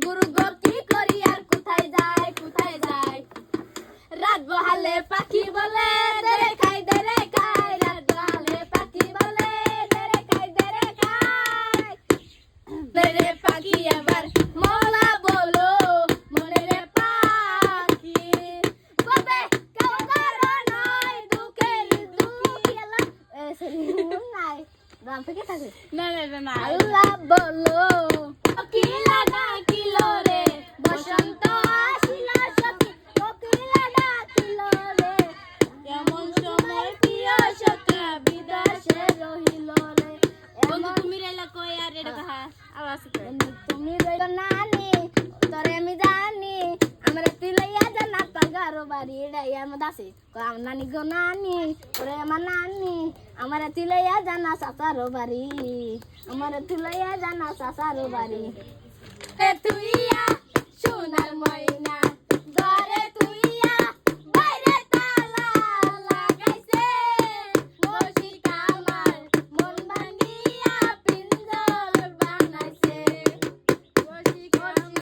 গুরু গো কি করি আর কোথায় যায় কোথায় যায় রাত বহালে পাখি বলে দেরে খাই রাত বহালে পাখি বলে দেরে খাই দেরে পাখি আবার মোলা বলো মনে রে পাখি কবে কেউ কারো নয় দুঃখের দুঃখী নাই গান থেকে থাকে না আল্লাহ বলো কোকিলা ডাকিল রে বসন্ত আসিল সখী কোকিলা ডাকিল রে এমন সময় প্রিয় সখা বিদেশে রহিল রে বন্ধু তুমি রইলা কই আর এটা কাহা আওয়াজ তুমি রইল নানি তোরে আমি জানি আমরা তিলাইয়া জানা পাগারো বাড়ি এড়াইয়া মদাসি কাম নানি গো নানি ওরে আমার নানি আমরা তিলাইয়া জানা সাসারো বাড়ি আমরা তিলাইয়া জানা সাসারো বাড়ি তুই